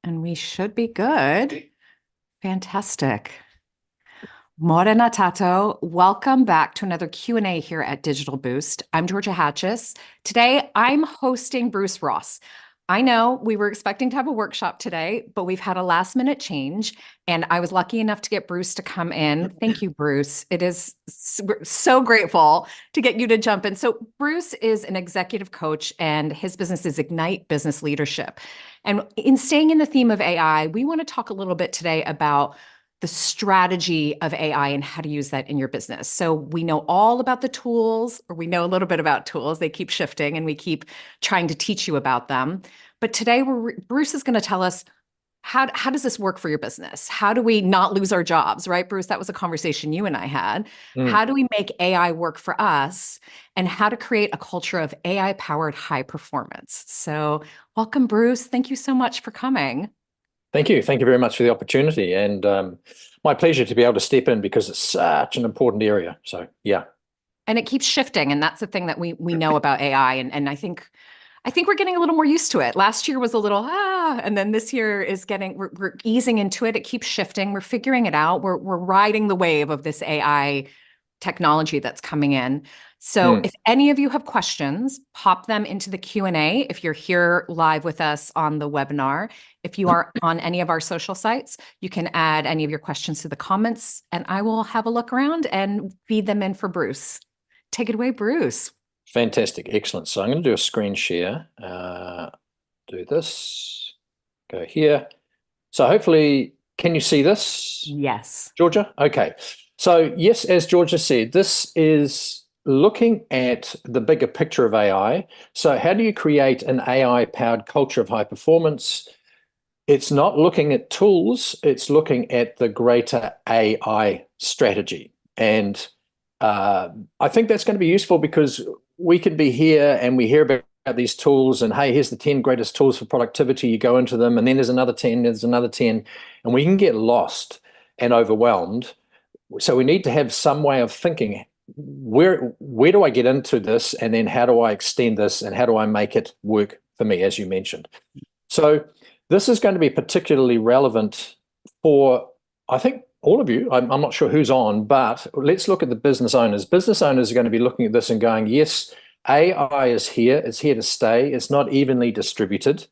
And we should be good. Fantastic. Morena Tato, welcome back to another Q&A here at Digital Boost. I'm Georgia Hatzis. Today, I'm hosting Bruce Ross. I know we were expecting to have a workshop today, but we've had a last minute change, and I was lucky enough to get Bruce to come in. Thank you, Bruce. We're so grateful to get you to jump in. So Bruce is an executive coach, and his business is Ignite Business Leadership. And in staying in the theme of AI, we want to talk a little bit today about the strategy of AI and how to use that in your business. So we know all about the tools, or we know a little bit about tools. They keep shifting and we keep trying to teach you about them. But today, Bruce is going to tell us how does this work for your business? How do we not lose our jobs, right, Bruce? That was a conversation you and I had. How do we make AI work for us, and how to create a culture of AI-powered high performance? So welcome, Bruce. Thank you so much for coming. Thank you. Thank you very much for the opportunity, and my pleasure to be able to step in because it's such an important area. So, yeah. And it keeps shifting, and that's the thing that we know about AI, and I think we're getting a little more used to it. Last year was a little and then this year is we're easing into it. It keeps shifting. We're figuring it out. We're riding the wave of this AI technology that's coming in. So if any of you have questions, pop them into the Q&A if you're here live with us on the webinar. If you are on any of our social sites, you can add any of your questions to the comments, and I will have a look around and feed them in for Bruce. Take it away, Bruce. Fantastic. Excellent. So I'm going to do a screen share. Do this. Go here. So hopefully, can you see this? Yes. Georgia? Okay. So yes, as Georgia said, this is looking at the bigger picture of AI. So how do you create an AI-powered culture of high performance? It's not looking at tools, it's looking at the greater AI strategy. And I think that's going to be useful because we could be here and we hear about these tools and, hey, here's the 10 greatest tools for productivity. You go into them and then there's another 10, there's another 10, and we can get lost and overwhelmed. So we need to have some way of thinking, where do I get into this, and then how do I extend this, and how do I make it work for me, as you mentioned. So this is going to be particularly relevant for, I think, all of you. I'm not sure who's on, but let's look at the business owners. Business owners are going to be looking at this and going, yes, AI is here. It's here to stay. It's not evenly distributed.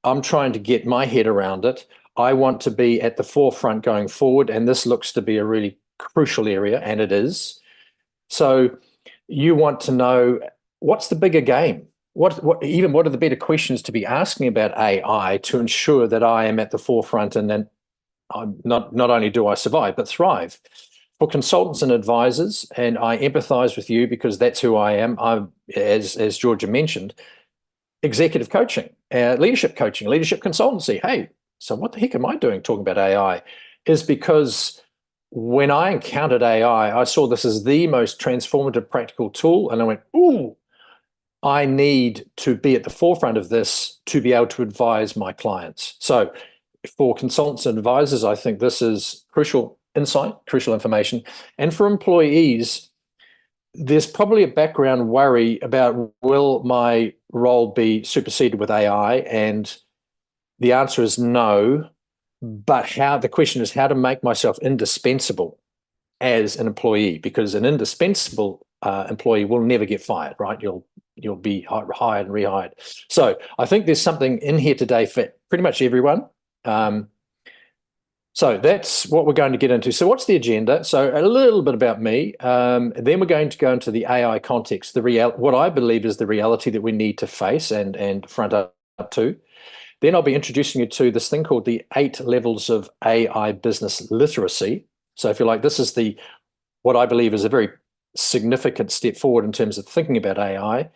I'm trying to get my head around it. I want to be at the forefront going forward, and this looks to be a really crucial area, and it is. So you want to know, what's the bigger game? What are the better questions to be asking about AI to ensure that I am at the forefront, and then I'm not only do I survive, but thrive? For consultants and advisors, and I empathize with you because that's who I am. I'm, as Georgia mentioned, executive coaching, leadership consultancy. Hey, so what the heck am I doing talking about AI? Is because when I encountered AI, I saw this as the most transformative practical tool, and I went, ooh, I need to be at the forefront of this to be able to advise my clients. So for consultants and advisors, I think this is crucial insight, crucial information. And for employees, there's probably a background worry about, will my role be superseded with AI? And the answer is no. But the question is how to make myself indispensable as an employee, because an indispensable employee will never get fired, right? You'll be hired and rehired. So I think there's something in here today for pretty much everyone. So that's what we're going to get into. So what's the agenda? So a little bit about me. Then we're going to go into the AI context, what I believe is the reality that we need to face and front up to. Then I'll be introducing you to this thing called the 8 levels of AI business literacy. So if you like, this is what I believe is a very significant step forward in terms of thinking about AI.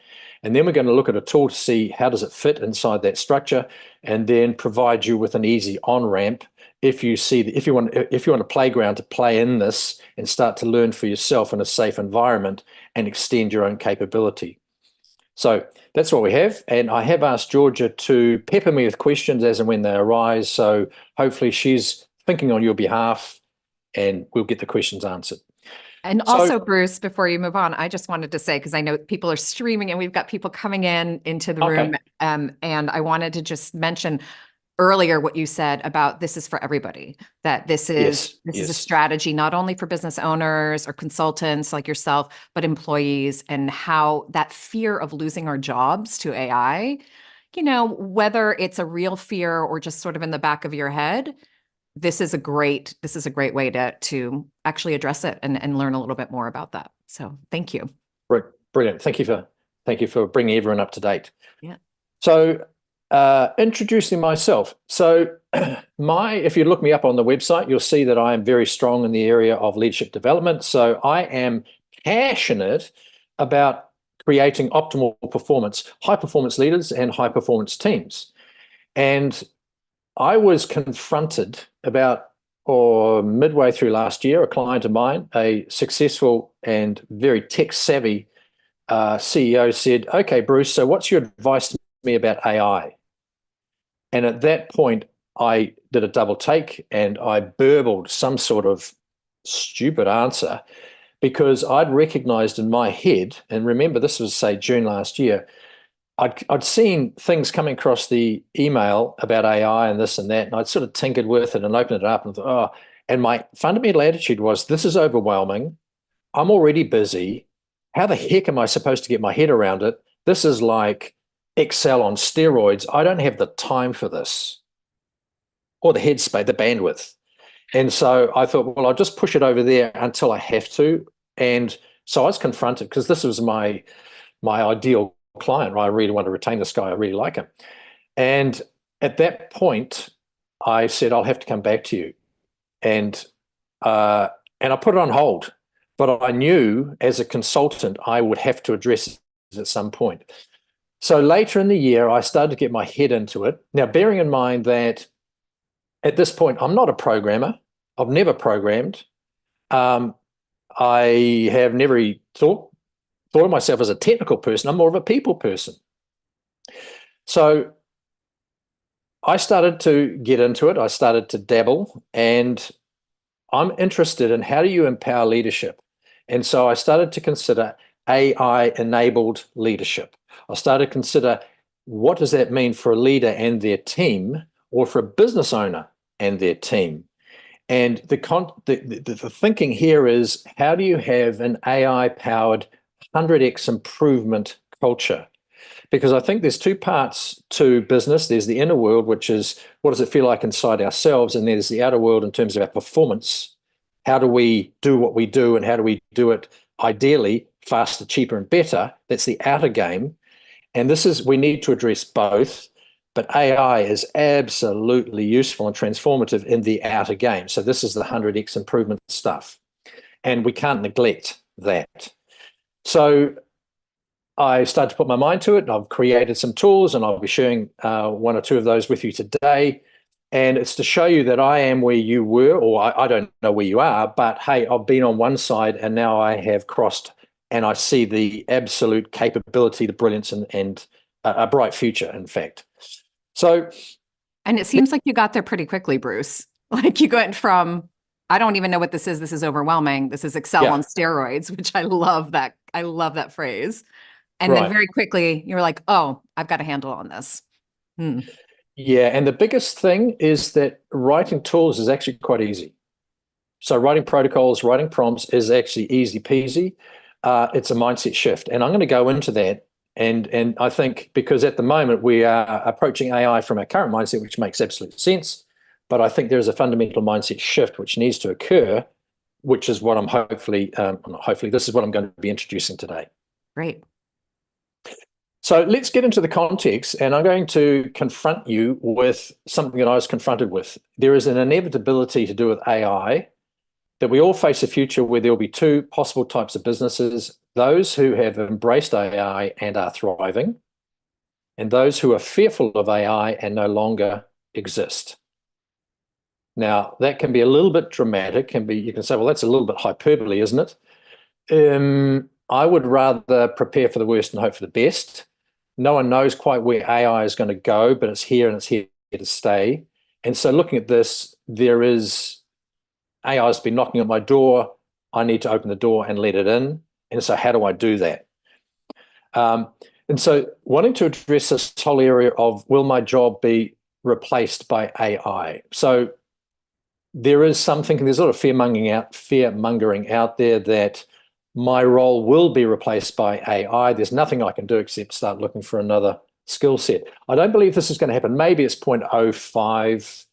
And then we're going to look at a tool to see how does it fit inside that structure, and then provide you with an easy on-ramp if you want a playground to play in this and start to learn for yourself in a safe environment and extend your own capability. So that's what we have, and I have asked Georgia to pepper me with questions as and when they arise, so hopefully she's thinking on your behalf and we'll get the questions answered. And also, Bruce, before you move on, I just wanted to say, because I know people are streaming and we've got people coming into the room, and I wanted to just mention, earlier what you said about this is for everybody, that Yes, this is a yes. strategy not only for business owners or consultants like yourself, but employees, and how that fear of losing our jobs to AI, whether it's a real fear or just sort of in the back of your head, this is a great way to actually address it and learn a little bit more about that. So thank you. Brilliant. Thank you for bringing everyone up to date. Yeah. So, introducing myself. So, if you look me up on the website, you'll see that I am very strong in the area of leadership development. So, I am passionate about creating optimal performance, high performance leaders and high performance teams. And I was confronted about or midway through last year, a client of mine, a successful and very tech savvy CEO said, "Okay, Bruce, so what's your advice to me about AI?" And at that point, I did a double take and I burbled some sort of stupid answer because I'd recognized in my head, and remember, this was, say, June last year, I'd seen things coming across the email about AI and this and that, and I'd sort of tinkered with it and opened it up and thought, oh, and my fundamental attitude was, this is overwhelming. I'm already busy. How the heck am I supposed to get my head around it? This is like Excel on steroids. I don't have the time for this or the headspace, the bandwidth. And so I thought, well, I'll just push it over there until I have to. And so I was confronted because this was my ideal client, right? I really want to retain this guy. I really like him. And at that point, I said, I'll have to come back to you. And I put it on hold. But I knew as a consultant, I would have to address it at some point. So later in the year, I started to get my head into it. Now, bearing in mind that at this point, I'm not a programmer. I've never programmed. I have never thought of myself as a technical person. I'm more of a people person. So I started to get into it. I started to dabble, and I'm interested in how do you empower leadership? And so I started to consider AI-enabled leadership. I started to consider what does that mean for a leader and their team, or for a business owner and their team? And the thinking here is, how do you have an AI-powered 100x improvement culture? Because I think there's two parts to business. There's the inner world, which is what does it feel like inside ourselves? And there's the outer world in terms of our performance. How do we do what we do, and how do we do it ideally faster, cheaper, and better? That's the outer game. And we need to address both. But AI is absolutely useful and transformative in the outer game. So this is the 100x improvement stuff. And we can't neglect that. So I started to put my mind to it, and I've created some tools, and I'll be sharing one or two of those with you today. And it's to show you that I am where you were, or I don't know where you are, but hey, I've been on one side and now I have crossed, and I see the absolute capability, the brilliance, and a bright future, in fact. So, and it seems like you got there pretty quickly, Bruce. Like you went from, I don't even know what this is overwhelming. This is Excel on steroids, which I love that. I love that phrase. And then very quickly you're like, oh, I've got a handle on this. Yeah, and the biggest thing is that writing tools is actually quite easy. So writing protocols, writing prompts is actually easy peasy. It's a mindset shift, and I'm going to go into that. And I think because at the moment we are approaching AI from our current mindset, which makes absolute sense, but I think there's a fundamental mindset shift which needs to occur, which is what I'm this is what I'm going to be introducing today. Great. So let's get into the context, and I'm going to confront you with something that I was confronted with. There is an inevitability to do with AI that we all face a future where there will be two possible types of businesses: those who have embraced AI and are thriving, and those who are fearful of AI and no longer exist. Now, that can be a little bit dramatic. You can say, well, that's a little bit hyperbole, isn't it? I would rather prepare for the worst and hope for the best. No one knows quite where AI is going to go, but it's here and it's here to stay. And so looking at this, AI has been knocking at my door. I need to open the door and let it in. And so how do I do that? And so wanting to address this whole area of, will my job be replaced by AI. So there is something, there's a lot of fear mongering out there that my role will be replaced by AI. There's nothing I can do except start looking for another skill set. I don't believe this is going to happen. Maybe it's 0.05%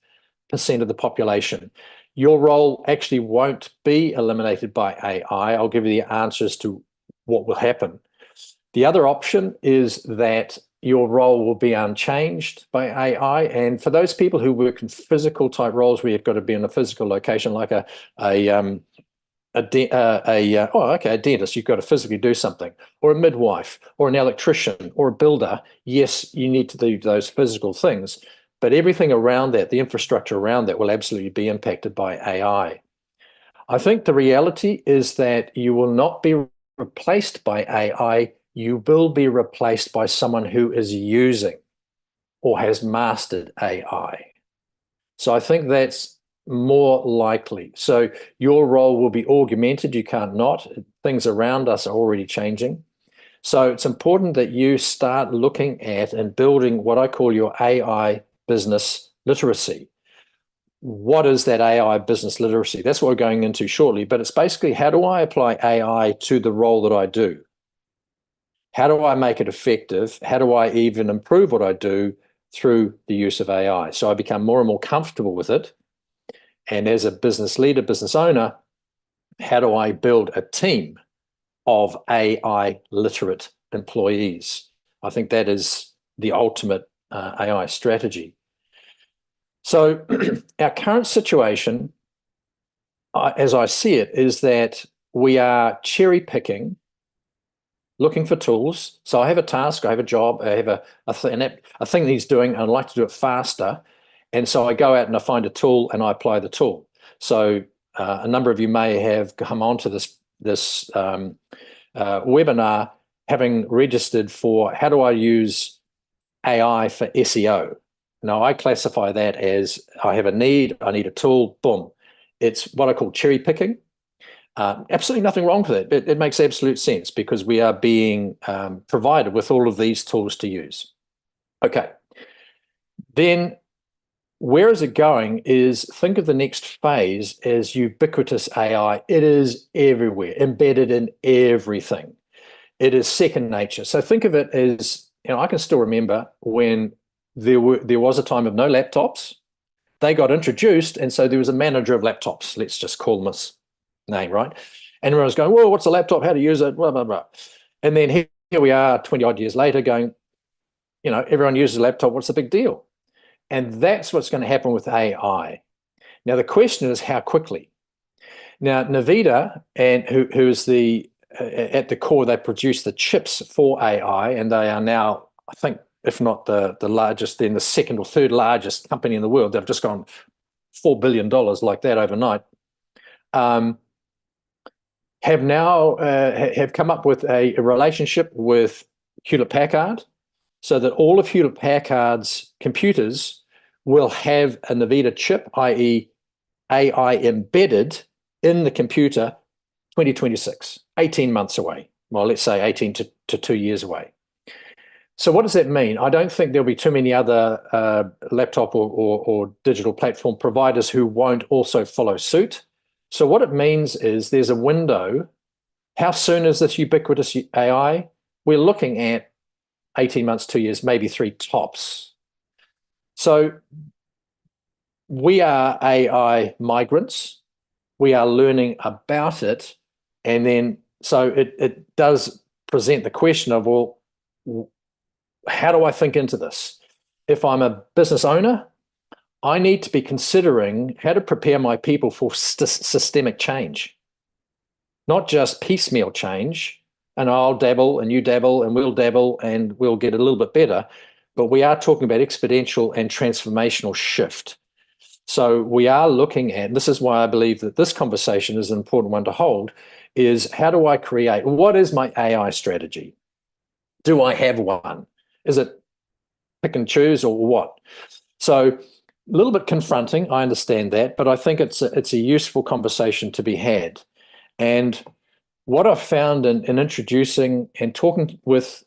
of the population. Your role actually won't be eliminated by AI. I'll give you the answers to what will happen. The other option is that your role will be unchanged by AI. And for those people who work in physical type roles where you've got to be in a physical location, like a dentist, you've got to physically do something, or a midwife, or an electrician, or a builder. Yes, you need to do those physical things, but everything around that, the infrastructure around that, will absolutely be impacted by AI. I think the reality is that you will not be replaced by AI. You will be replaced by someone who is using or has mastered AI. So I think that's more likely. So your role will be augmented. You can't not. Things around us are already changing. So it's important that you start looking at and building what I call your AI business literacy. What is that AI business literacy? That's what we're going into shortly, but it's basically, how do I apply AI to the role that I do? How do I make it effective? How do I even improve what I do through the use of AI? So I become more and more comfortable with it. And as a business leader, business owner, how do I build a team of AI literate employees? I think that is the ultimate AI strategy. So our current situation, as I see it, is that we are cherry picking, looking for tools. So I have a task, I have a job, I have a thing that needs doing, and I'd like to do it faster. And so I go out and I find a tool and I apply the tool. So a number of you may have come onto this webinar having registered for how do I use AI for SEO. Now I classify that as I have a need, I need a tool, boom. It's what I call cherry picking. Absolutely nothing wrong with it. It makes absolute sense because we are being provided with all of these tools to use. Okay. Then where is it going is, think of the next phase as ubiquitous AI. It is everywhere, embedded in everything. It is second nature. So think of it as, I can still remember when there was a time of no laptops. They got introduced, and so there was a manager of laptops. Let's just call them this name, right? And everyone was going, well, what's a laptop? How to use it? Blah, blah, blah. And then here we are 20 odd years later going, everyone uses a laptop. What's the big deal? And that's what's going to happen with AI. Now, the question is how quickly. Now, Nvidia, and who is at the core, they produce the chips for AI, and they are now, I think, if not the largest, then the second or third largest company in the world. They've just gone $4 billion like that overnight. Have come up with a relationship with Hewlett-Packard, so that all of Hewlett-Packard's computers will have a Nvidia chip, i.e. AI embedded in the computer 2026, 18 months away. Well, let's say 18 to 2 years away. So what does that mean? I don't think there'll be too many other laptop or digital platform providers who won't also follow suit. So what it means is there's a window. How soon is this ubiquitous AI? We're looking at 18 months, 2 years, maybe 3 tops. So we are AI migrants. We are learning about it. And then, so it does present the question of, well, how do I think into this? If I'm a business owner, I need to be considering how to prepare my people for systemic change, not just piecemeal change. And I'll dabble and you dabble and we'll dabble and we'll get a little bit better. But we are talking about exponential and transformational shift. So we are looking at, and this is why I believe that this conversation is an important one to hold, is how do I create, what is my AI strategy? Do I have one? Is it pick and choose or what? So a little bit confronting, I understand that, but I think it's a useful conversation to be had. And what I've found in introducing and talking with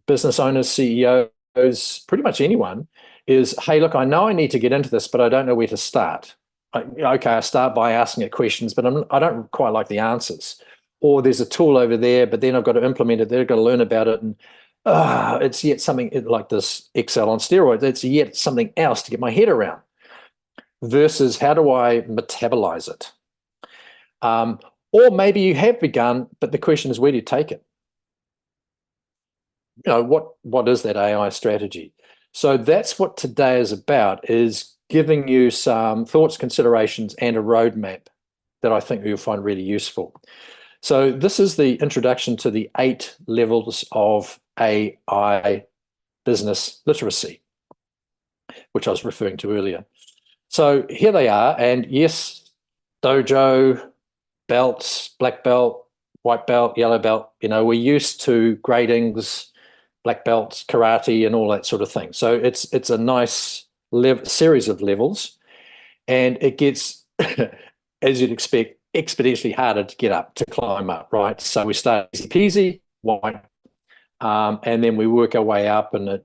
business owners, CEOs, pretty much anyone, is, hey, look, I know I need to get into this, but I don't know where to start. Okay, I start by asking it questions, but I don't quite like the answers. Or there's a tool over there, but then I've got to implement it. They've got to learn about it, and it's yet something like this Excel on steroids. It's yet something else to get my head around. Versus, how do I metabolize it? Or maybe you have begun, but the question is, where do you take it? What is that AI strategy? So that's what today is about, is giving you some thoughts, considerations, and a roadmap that I think you'll find really useful. So this is the introduction to the 8 levels of AI business literacy, which I was referring to earlier. So here they are, and yes, dojo, belts, black belt, white belt, yellow belt, we're used to gradings, black belts, karate, and all that sort of thing. So it's a nice series of levels, and it gets, as you'd expect, exponentially harder to get up, to climb up, right? So we start easy peasy, white, and then we work our way up, and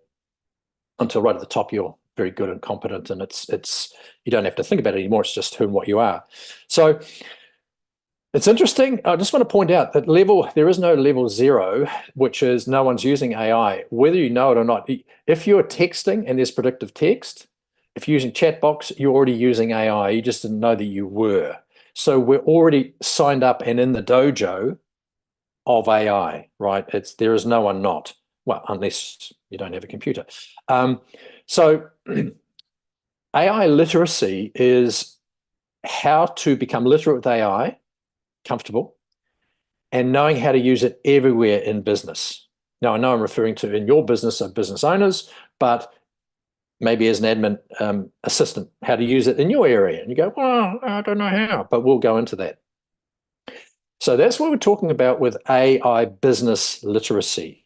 until right at the top you're very good and competent, and it's you don't have to think about it anymore. It's just who and what you are. So it's interesting. I just want to point out that there is no level 0, which is no one's using AI, whether you know it or not. If you're texting and there's predictive text, if you're using chat box, you're already using AI. You just didn't know that you were. So we're already signed up and in the dojo of AI, right? There is no one not. Well, unless you don't have a computer. So AI literacy is how to become literate with AI, comfortable, and knowing how to use it everywhere in business. Now, I know I'm referring to in your business of business owners, but maybe as an admin assistant, how to use it in your area. And you go, well, I don't know how, but we'll go into that. So that's what we're talking about with AI business literacy.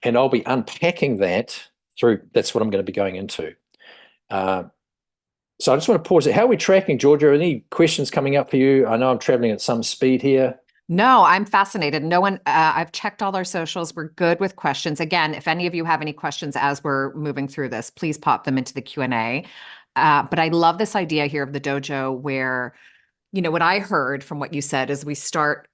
And I'll be unpacking that that's what I'm going to be going into. So I just want to pause it. How are we tracking, Georgia? Any questions coming up for you? I know I'm traveling at some speed here. No, I'm fascinated. No one, I've checked all our socials. We're good with questions. Again, if any of you have any questions as we're moving through this, please pop them into the Q&A. But I love this idea here of the dojo where, what I heard from what you said is we start,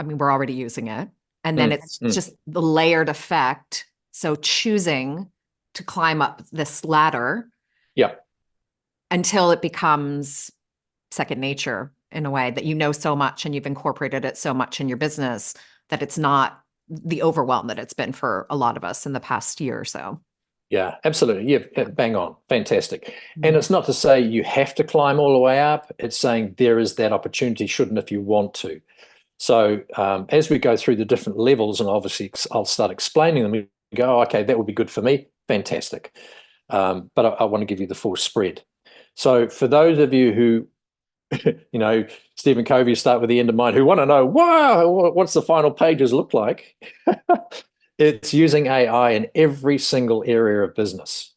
we're already using it. And then it's just the layered effect. So choosing to climb up this ladder. Yeah. Until it becomes second nature in a way that so much and you've incorporated it so much in your business that it's not the overwhelm that it's been for a lot of us in the past year or so. Yeah, absolutely. Yeah, bang on. Fantastic. And it's not to say you have to climb all the way up. It's saying there is that opportunity, shouldn't, if you want to. So as we go through the different levels, and obviously I'll start explaining them, we go, oh, okay, that would be good for me. Fantastic. But I want to give you the full spread. So for those of you who, Stephen Covey, start with the end in mind, who want to know, wow, what's the final pages look like? It's using AI in every single area of business.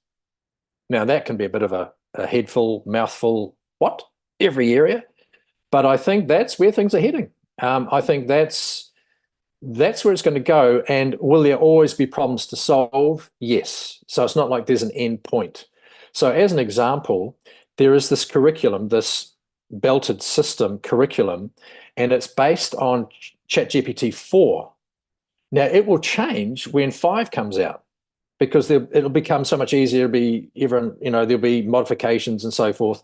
Now, that can be a bit of a headful, mouthful, what? Every area. But I think that's where things are heading. I think that's where it's going to go. And will there always be problems to solve? Yes. So it's not like there's an end point. So as an example, there is this curriculum, this belted system curriculum, and it's based on ChatGPT 4. Now, it will change when 5 comes out because it'll become so much easier. There'll be modifications and so forth.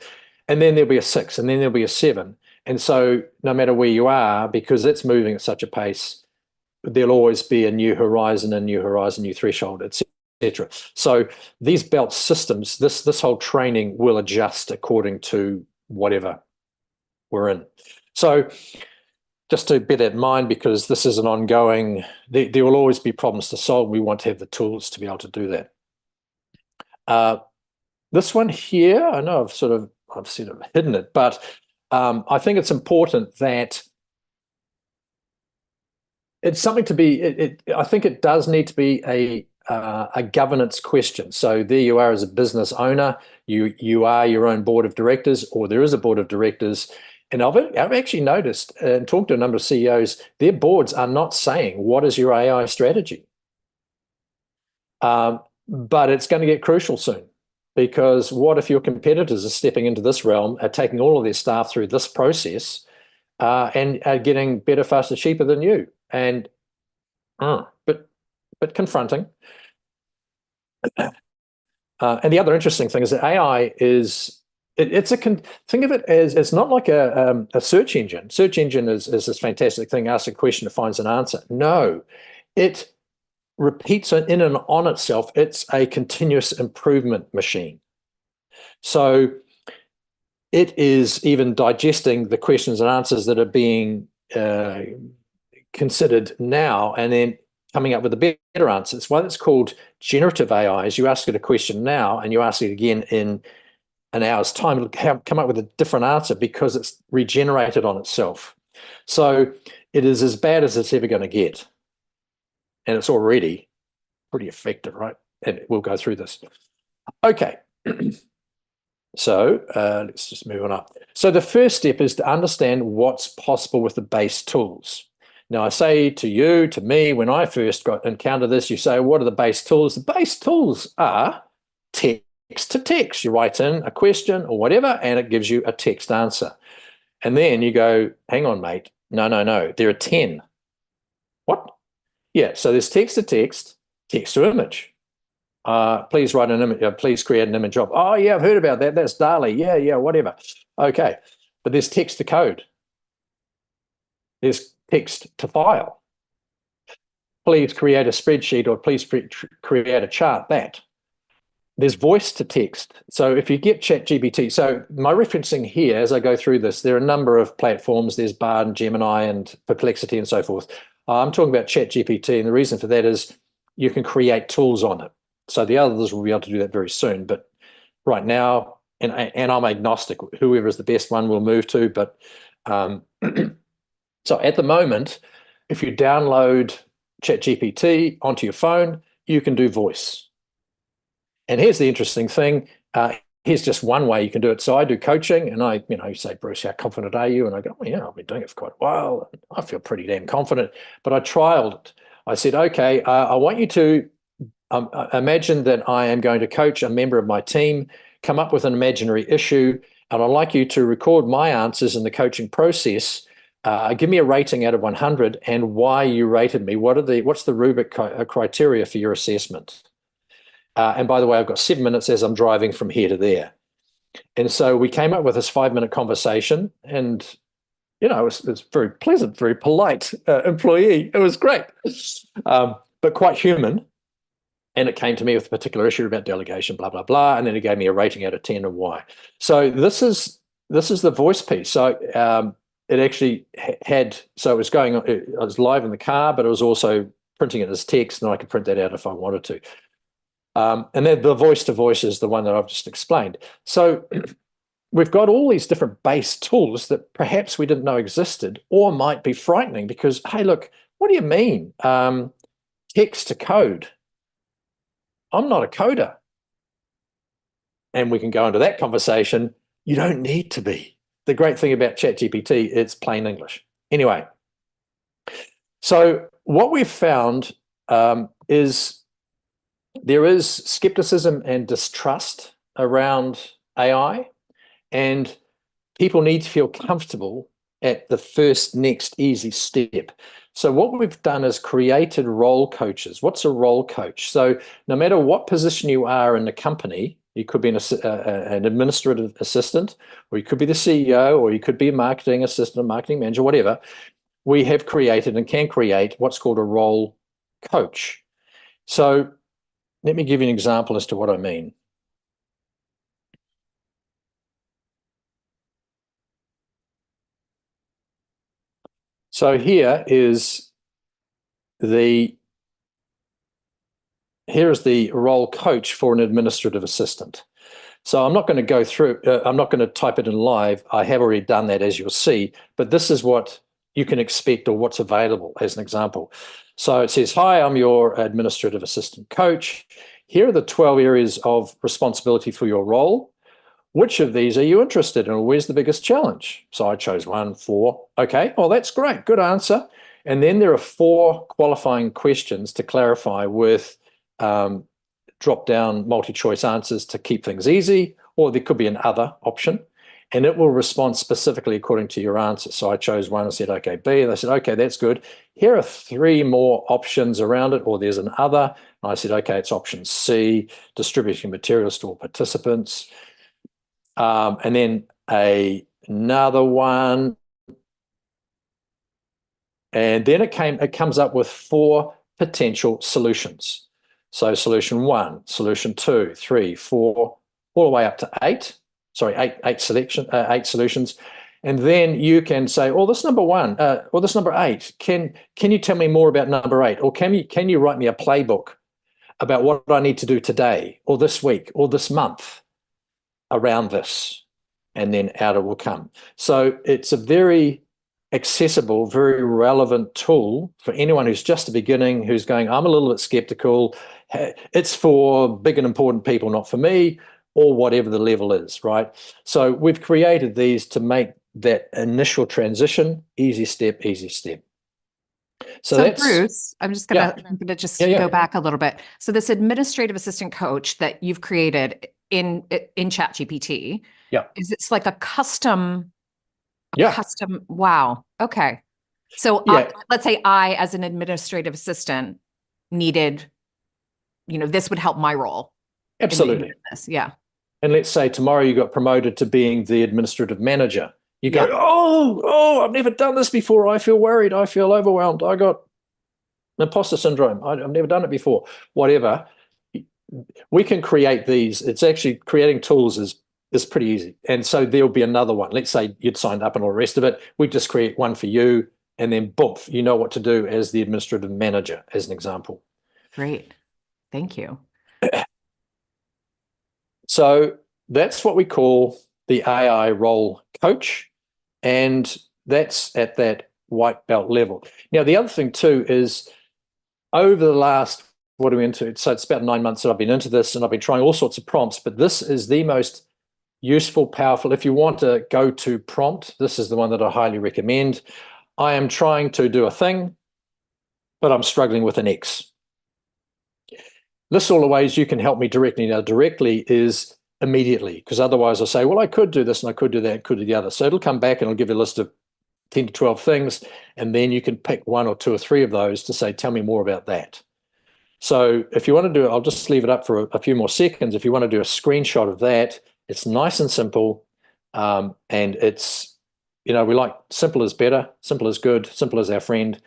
And then there'll be a 6, and then there'll be a 7. And so no matter where you are, because it's moving at such a pace, there'll always be a new horizon, new threshold, etc. So these belt systems, this whole training will adjust according to whatever we're in. So just to bear that in mind, because this is an ongoing, there will always be problems to solve. We want to have the tools to be able to do that. This one here, I know I've sort of hidden it, but I think it's important that it's something to be, I think it does need to be a governance question. So there you are as a business owner, you are your own board of directors, or there is a board of directors. And I've actually noticed and talked to a number of CEOs, their boards are not saying, what is your AI strategy? But it's going to get crucial soon. Because what if your competitors are stepping into this realm, are taking all of their staff through this process, and are getting better, faster, cheaper than you? And but confronting. And the other interesting thing is that AI is think of it as it's not like a search engine. Search engine is this fantastic thing, ask a question, it finds an answer. No, it repeats in and on itself. It's a continuous improvement machine. So it is even digesting the questions and answers that are being considered now, and then coming up with a better answer. It's why it's called generative AI. Is you ask it a question now and you ask it again in an hour's time, it'll come up with a different answer because it's regenerated on itself. So it is as bad as it's ever going to get. And it's already pretty effective, right? And we'll go through this. Okay. So let's just move on up. So the first step is to understand what's possible with the base tools. Now, I say to you, to me, when I first encountered this, you say, what are the base tools? The base tools are text to text. You write in a question or whatever, and it gives you a text answer. And then you go, hang on, mate. No. There are 10. What? Yeah, so there's text to text, text to image. Please write an image. Please create an image of. Oh, yeah, I've heard about that. That's DALL-E. Yeah, whatever. Okay, but there's text to code. There's text to file. Please create a spreadsheet, or please create a chart. That. There's voice to text. So if you get ChatGPT, so my referencing here as I go through this, there are a number of platforms. There's Bard and Gemini and Perplexity and so forth. I'm talking about ChatGPT, and the reason for that is you can create tools on it. So the others will be able to do that very soon. But right now, and I'm agnostic, whoever is the best one we'll move to. But so at the moment, if you download ChatGPT onto your phone, you can do voice. And here's the interesting thing. Here's just one way you can do it. So I do coaching, and you say, Bruce, how confident are you? And I go, well, yeah, I've been doing it for quite a while. I feel pretty damn confident. But I trialed it. I said, okay, I want you to imagine that I am going to coach a member of my team, come up with an imaginary issue, and I'd like you to record my answers in the coaching process. Give me a rating out of 100 and why you rated me. What's the rubric criteria for your assessment? And by the way, I've got 7 minutes as I'm driving from here to there. And so we came up with this 5-minute conversation, and it was very pleasant, very polite employee. It was great, but quite human. And it came to me with a particular issue about delegation, blah, blah, blah. And then it gave me a rating out of 10 and why. So this is the voice piece. So it actually so it was going on, I was live in the car, but it was also printing it as text, and I could print that out if I wanted to. And then the voice to voice is the one that I've just explained. So we've got all these different base tools that perhaps we didn't know existed, or might be frightening because, hey, look, what do you mean? Text to code. I'm not a coder. And we can go into that conversation. You don't need to be. The great thing about ChatGPT, it's plain English. Anyway, so what we've found is there is skepticism and distrust around AI, and people need to feel comfortable at the first next easy step. So what we've done is created role coaches. What's a role coach? So no matter what position you are in the company, you could be an administrative assistant, or you could be the CEO, or you could be a marketing assistant, a marketing manager, whatever. We have created and can create what's called a role coach. So let me give you an example as to what I mean. So here is the role coach for an administrative assistant. So I'm not going to go through, I'm not going to type it in live. I have already done that, as you'll see, but this is what you can expect, or what's available as an example. So it says, hi, I'm your administrative assistant coach. Here are the 12 areas of responsibility for your role. Which of these are you interested in, or where's the biggest challenge? So I chose 1, 4. Okay, well, that's great. Good answer. And then there are 4 qualifying questions to clarify with drop down multi-choice answers to keep things easy, or there could be an other option, and it will respond specifically according to your answer. So I chose one and said, okay, B, and they said, okay, that's good. Here are 3 more options around it, or there's an other. And I said, okay, it's option C, distributing materials to all participants. And then another one. And then it comes up with 4 potential solutions. So solution 1, solution 2, 3, 4, all the way up to 8. Sorry, eight solutions. And then you can say, oh, this number 1, or this number 8, can you tell me more about number 8? Or can you write me a playbook about what I need to do today, or this week, or this month around this? And then out it will come. So it's a very accessible, very relevant tool for anyone who's just beginning, who's going, I'm a little bit skeptical. It's for big and important people, not for me, or whatever the level is, right? So we've created these to make that initial transition easy step, easy step. So that's, Bruce, I'm just gonna go back a little bit. So this administrative assistant coach that you've created in ChatGPT, it's like a custom. Wow. Okay. So let's say I, as an administrative assistant, needed, this would help my role. Absolutely. Yeah. And let's say tomorrow you got promoted to being the administrative manager. You go, oh, I've never done this before. I feel worried. I feel overwhelmed. I got imposter syndrome. I've never done it before. Whatever. We can create these. It's actually creating tools is pretty easy. And so there'll be another one. Let's say you'd signed up and all the rest of it. We just create one for you, and then boom, you know what to do as the administrative manager, as an example. Great. Thank you. So that's what we call the AI role coach, and that's at that white belt level. Now, the other thing too is over the last, what are we into? So it's about 9 months that I've been into this, and I've been trying all sorts of prompts, but this is the most useful, powerful. If you want a go-to prompt, this is the one that I highly recommend. I am trying to do a thing, but I'm struggling with an X. List all the ways you can help me directly. Now, directly is immediately, because otherwise I'll say, well, I could do this and I could do that, could do the other. So it'll come back and it'll give you a list of 10 to 12 things, and then you can pick 1 or 2 or 3 of those to say, tell me more about that. So if you want to do it, I'll just leave it up for a few more seconds. If you want to do a screenshot of that, it's nice and simple, and it's, we like simple is better, simple is good, simple is our friend.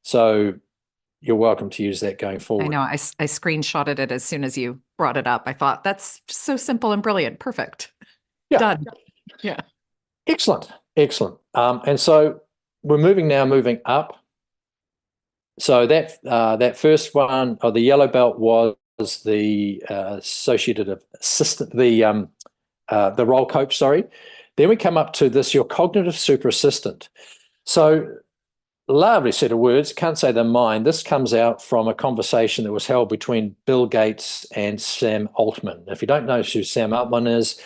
So you're welcome to use that going forward. I know. I screenshotted it as soon as you brought it up. I thought that's so simple and brilliant. Perfect. Yeah. Done. Yeah. Excellent. And so we're moving up. So that first one, or the yellow belt, was the associative assistant, the role coach, sorry. Then we come up to this, your cognitive super assistant. So lovely set of words, can't say they're mine. This comes out from a conversation that was held between Bill Gates and Sam Altman. If you don't know who Sam Altman is,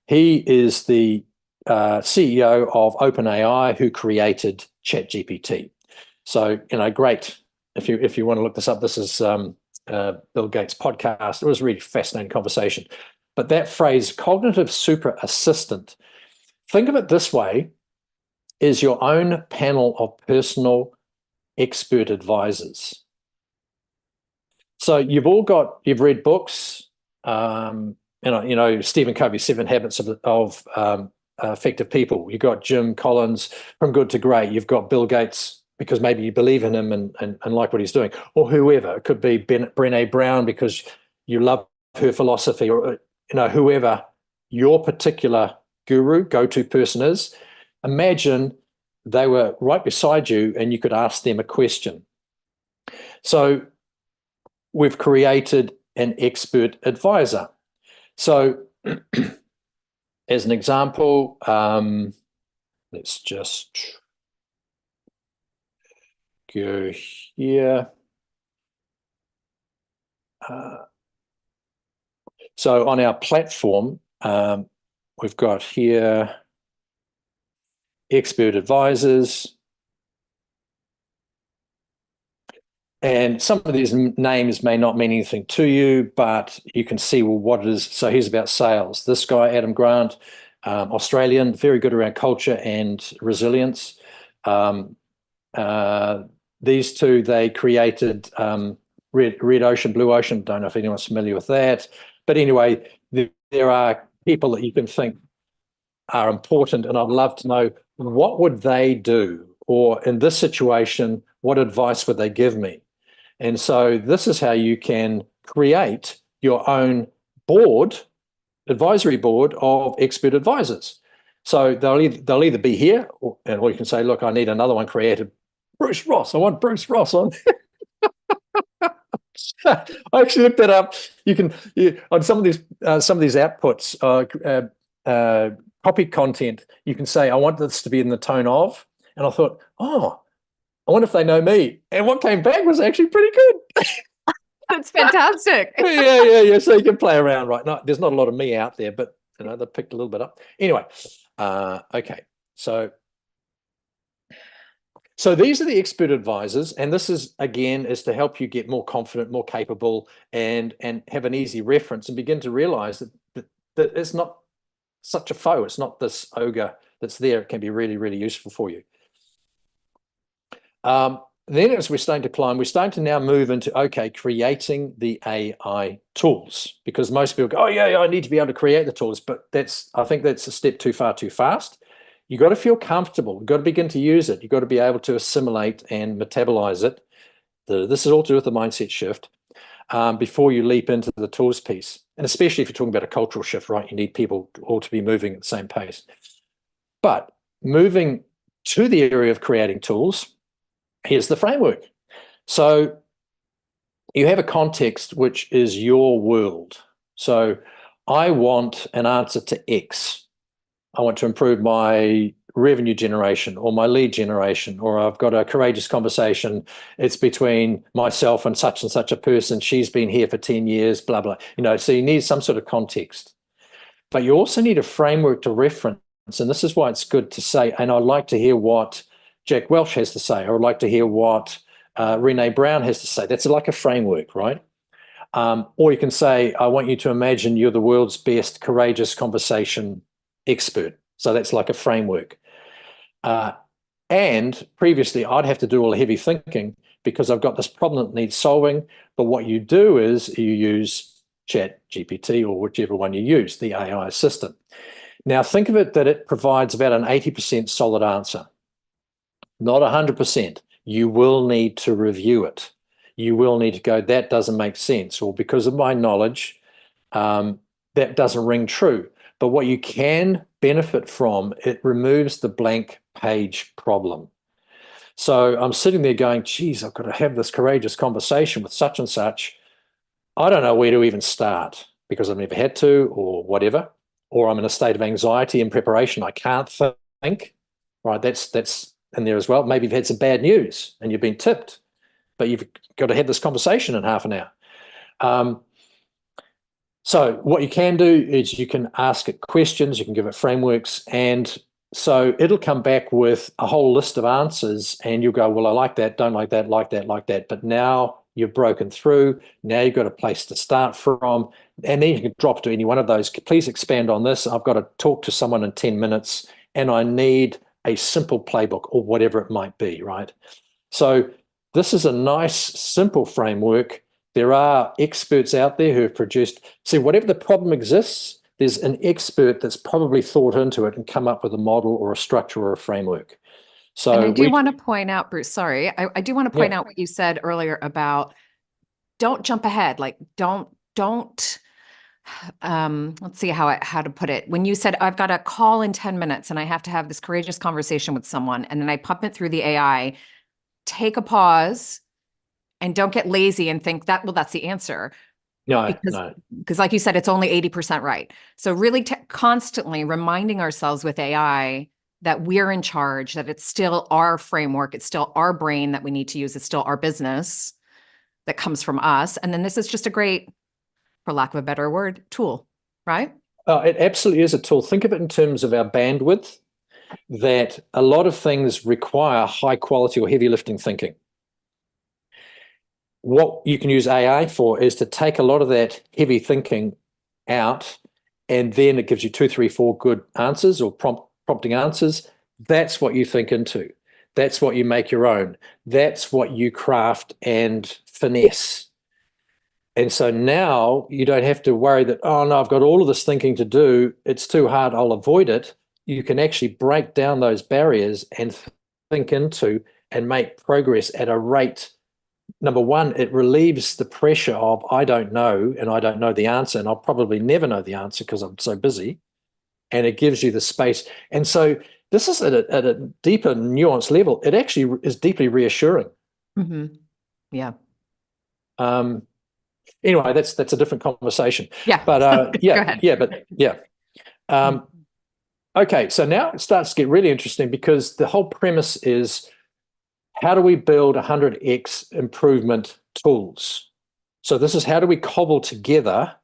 he is the CEO of OpenAI, who created ChatGPT. So, great. If you want to look this up, this is Bill Gates' podcast. It was a really fascinating conversation. But that phrase, cognitive super assistant, think of it this way, is your own panel of personal expert advisors. So you've read books, Stephen Covey's 7 Habits of Effective People. You've got Jim Collins, From Good to Great. You've got Bill Gates, because maybe you believe in him and like what he's doing, or whoever. It could be Brené Brown, because you love her philosophy, or whoever your particular guru, go-to person is. Imagine they were right beside you and you could ask them a question. So we've created an expert advisor. So as an example, let's just go here. So on our platform, we've got here expert advisors. And some of these names may not mean anything to you, but you can see, well, what it is. So here's about sales. This guy, Adam Grant, Australian, very good around culture and resilience. Um, these two, they created Red Ocean, Blue Ocean. Don't know if anyone's familiar with that. But anyway, there are people that you can think are important, and I'd love to know, what would they do? Or in this situation, what advice would they give me? And so this is how you can create your own board, advisory board of expert advisors. So they'll either be here, or you can say, look, I need another one created. Bruce Ross, I want Bruce Ross on. I actually looked that up. On some of these outputs, copy content, you can say, I want this to be in the tone of, and I thought, oh, I wonder if they know me. And what came back was actually pretty good. That's fantastic. Yeah. So you can play around, right? No, there's not a lot of me out there, but they picked a little bit up. Anyway, okay. So these are the expert advisors, and this is, again, is to help you get more confident, more capable, and have an easy reference and begin to realize that it's not such a foe. It's not this ogre that's there. It can be really, really useful for you. Then as we're starting to climb, we're starting to now move into, okay, creating the AI tools, because most people go, oh, yeah, I need to be able to create the tools, but I think that's a step too far, too fast. You've got to feel comfortable. You've got to begin to use it. You've got to be able to assimilate and metabolize it. This is all to do with the mindset shift before you leap into the tools piece. And especially if you're talking about a cultural shift, right? You need people all to be moving at the same pace. But moving to the area of creating tools, here's the framework. So you have a context which is your world. So I want an answer to X. I want to improve my revenue generation or my lead generation, or I've got a courageous conversation. It's between myself and such a person. She's been here for 10 years, blah, blah. So you need some sort of context. But you also need a framework to reference. And this is why it's good to say, and I'd like to hear what Jack Welch has to say, or I'd like to hear what Renee Brown has to say. That's like a framework, right? Or you can say, I want you to imagine you're the world's best courageous conversation expert. So that's like a framework. And previously, I'd have to do all the heavy thinking because I've got this problem that needs solving. But what you do is you use Chat GPT or whichever one you use, the AI system. Now, think of it that it provides about an 80% solid answer, not 100%. You will need to review it. You will need to go, that doesn't make sense, or because of my knowledge, that doesn't ring true. But what you can benefit from, it removes the blank page problem. So I'm sitting there going, geez, I've got to have this courageous conversation with such and such. I don't know where to even start because I've never had to, or whatever, or I'm in a state of anxiety and preparation. I can't think, right? That's in there as well. Maybe you've had some bad news and you've been tipped, but you've got to have this conversation in half an hour. So what you can do is you can ask it questions, you can give it frameworks, and so it'll come back with a whole list of answers, and you'll go, well, I like that, don't like that, like that, like that. But now you've broken through. Now you've got a place to start from, and then you can drop to any one of those. Please expand on this. I've got to talk to someone in 10 minutes, and I need a simple playbook or whatever it might be, right? So this is a nice, simple framework. There are experts out there who have produced, see, whatever the problem exists, there's an expert that's probably thought into it and come up with a model or a structure or a framework. So and I do want to point out, Bruce, sorry, I do want to point Yeah. out what you said earlier about don't jump ahead. Like don't let's see how to put it. When you said I've got a call in 10 minutes and I have to have this courageous conversation with someone, and then I pump it through the AI, take a pause and don't get lazy and think that, well, that's the answer. No. Because like you said, it's only 80% right. So really constantly reminding ourselves with AI that we're in charge, that it's still our framework, it's still our brain that we need to use, it's still our business that comes from us. And then this is just a great, for lack of a better word, tool, right? It absolutely is a tool. Think of it in terms of our bandwidth, that a lot of things require high quality or heavy lifting thinking. what you can use AI for is to take a lot of that heavy thinking out, and then it gives you 2, 3, 4 good answers or prompting answers. That's what you think into. That's what you make your own. That's what you craft and finesse. And so now you don't have to worry that, oh no, I've got all of this thinking to do. It's too hard. I'll avoid it. You can actually break down those barriers and think into and make progress at a rate. Number one, it relieves the pressure of I don't know and I don't know the answer, and I'll probably never know the answer because I'm so busy. And it gives you the space. And so this is at a deeper, nuanced level. It actually is deeply reassuring. Yeah. Anyway, that's a different conversation. Yeah. But Go ahead. Okay, so now it starts to get really interesting because the whole premise is how do we build 100x improvement tools? So this is how do we cobble together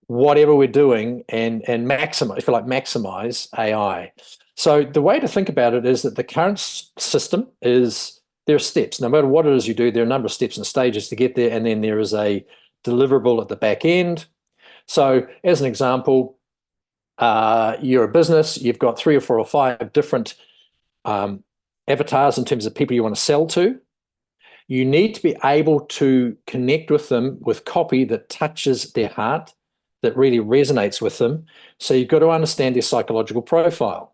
whatever we're doing and maximize, if you like, maximize AI. So the way to think about it is that the current system is there are steps. No matter what it is you do, there are a number of steps and stages to get there, and then there is a deliverable at the back end. So as an example, you're a business, you've got 3 or 4 or 5 different avatars in terms of people you want to sell to. You need to be able to connect with them with copy that touches their heart, that really resonates with them. So you've got to understand their psychological profile.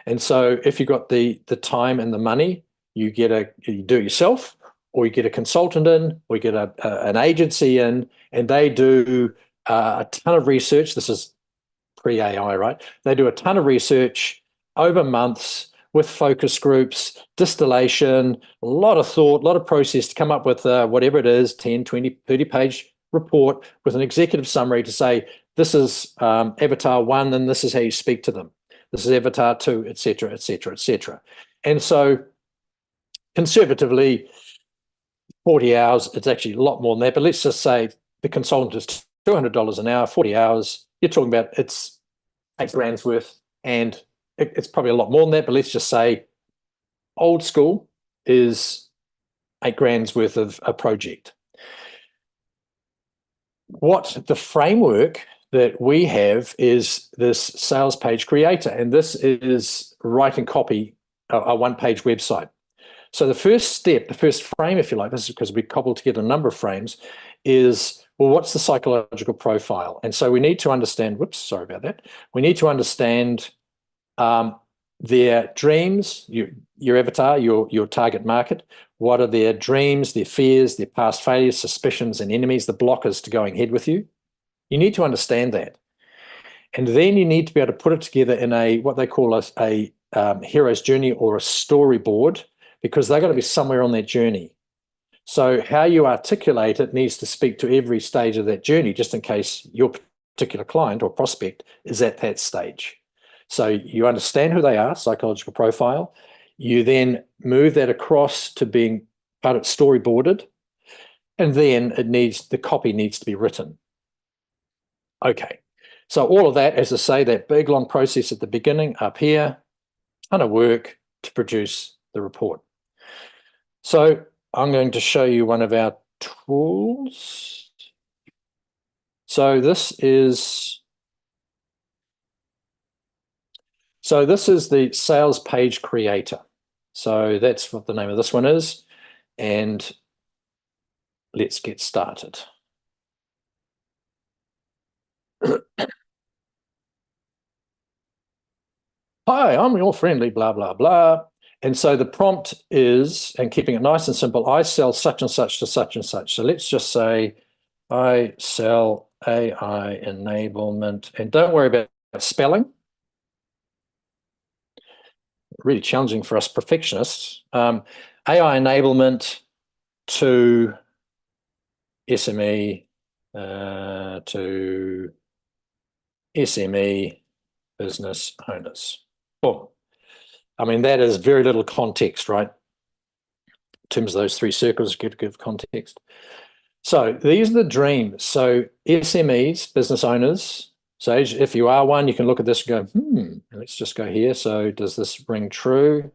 And so if you've got the time and the money, you do it yourself, or you get a consultant in, or you get an agency in, and they do a ton of research. This is pre-AI, right? They do a ton of research over months with focus groups, distillation, a lot of thought, a lot of process to come up with whatever it is, 10, 20, 30-page report with an executive summary to say, this is avatar 1, and this is how you speak to them. This is avatar 2, et cetera, et cetera, et cetera. And so conservatively, 40 hours, it's actually a lot more than that, but let's just say the consultant is $200 an hour, 40 hours, you're talking about it's $8,000 worth, and it's probably a lot more than that, but let's just say old school is $8,000 worth of a project. What the framework that we have is this sales page creator, and this is writing copy, a one-page website. So the first step, the first frame, if you like, this is because we cobbled together a number of frames, is, well, what's the psychological profile? And so we need to understand, whoops, sorry about that. We need to understand their dreams, your avatar, your target market. What are their dreams, their fears, their past failures, suspicions, and enemies, the blockers to going ahead with you? You need to understand that. And then you need to be able to put it together in what they call a hero's journey or a storyboard, because they're going to be somewhere on that journey. So how you articulate it needs to speak to every stage of that journey, just in case your particular client or prospect is at that stage. So you understand who they are, psychological profile. You then move that across to being part of storyboarded, and then the copy needs to be written. Okay, so all of that, as I say, that big long process at the beginning up here, ton of work to produce the report. So I'm going to show you one of our tools. So this is the sales page creator. So that's what the name of this one is. And let's get started. Hi, I'm your friendly blah, blah, blah. And so the prompt is, and keeping it nice and simple, I sell such and such to such and such. So let's just say I sell AI enablement, and don't worry about spelling. Really challenging for us perfectionists. AI enablement to SME, to SME business owners. Boom. I mean, that is very little context, right? In terms of those 3 circles, give context. So these are the dreams. So SMEs, business owners. So if you are one, you can look at this and go, let's just go here. So does this ring true?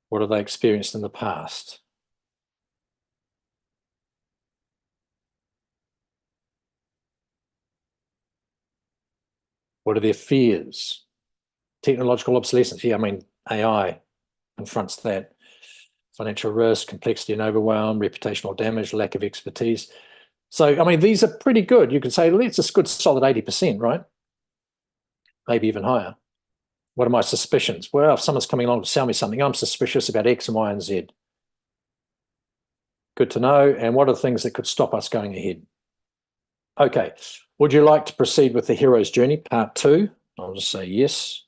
What have they experienced in the past? What are their fears? Technological obsolescence. Yeah, I mean, AI confronts that. Financial risk, complexity and overwhelm, reputational damage, lack of expertise. So, I mean, these are pretty good. You could say, well, it's a good solid 80%, right? Maybe even higher. What are my suspicions? Well, if someone's coming along to sell me something, I'm suspicious about X and Y and Z. Good to know. And what are the things that could stop us going ahead? Okay. Would you like to proceed with the hero's journey, part 2? I'll just say yes.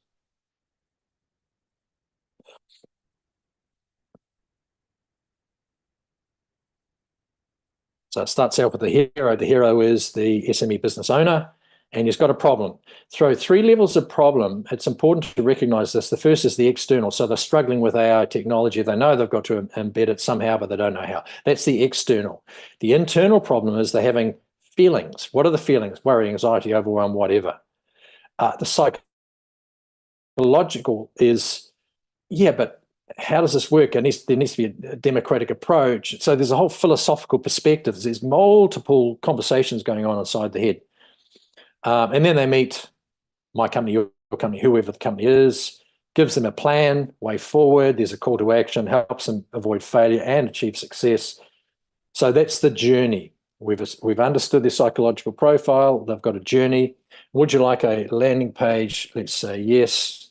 So it starts out with the hero. The hero is the SME business owner, and he's got a problem. Through 3 levels of problem, it's important to recognize this. The first is the external. So they're struggling with AI technology. They know they've got to embed it somehow, but they don't know how. That's the external. The internal problem is they're having feelings. What are the feelings? Worry, anxiety, overwhelm, whatever. The psychological is, yeah, but how does this work? There needs to be a democratic approach. So there's a whole philosophical perspective. There's multiple conversations going on inside the head. And then they meet my company, your company, whoever the company is, gives them a plan, way forward. There's a call to action, helps them avoid failure and achieve success. So that's the journey. We've understood their psychological profile. They've got a journey. Would you like a landing page? Let's say yes.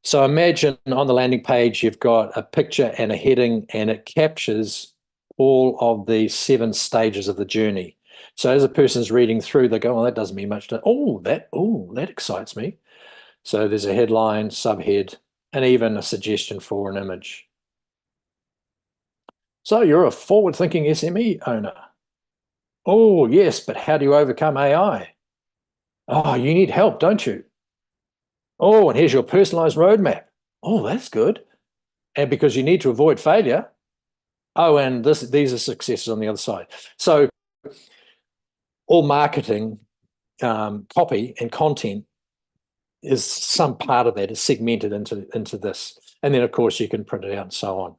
So imagine on the landing page, you've got a picture and a heading, and it captures all of the 7 stages of the journey. So as a person's reading through, they go, oh, that doesn't mean much to, that excites me. So there's a headline, subhead, and even a suggestion for an image. So you're a forward-thinking SME owner. Oh, yes, but how do you overcome AI? Oh, you need help, don't you? Oh, and here's your personalized roadmap. Oh, that's good. And because you need to avoid failure. Oh, and these are successes on the other side. So all marketing, copy and content is some part of that is segmented into this. And then, of course, you can print it out and so on.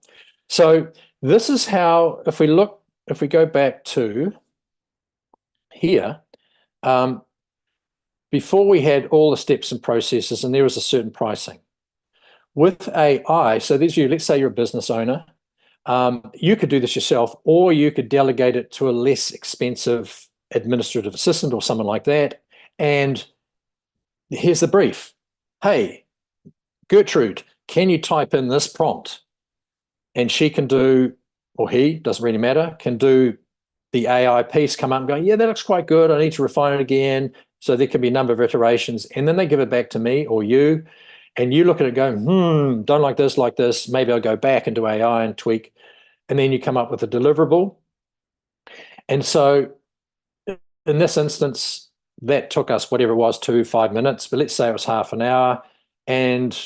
So this is how, if we go back to here, before we had all the steps and processes, and there was a certain pricing. With AI, so there's you, let's say you're a business owner, you could do this yourself, or you could delegate it to a less expensive administrative assistant or someone like that. And here's the brief. Hey, Gertrude, can you type in this prompt? And she can do, or he, doesn't really matter, can do the AI piece, come up and go, yeah, that looks quite good. I need to refine it again. So there can be a number of iterations. And then they give it back to me or you. And you look at it going, don't like this. Maybe I'll go back and do AI and tweak. And then you come up with a deliverable. And so in this instance, that took us whatever it was, 5 minutes, but let's say it was half an hour. And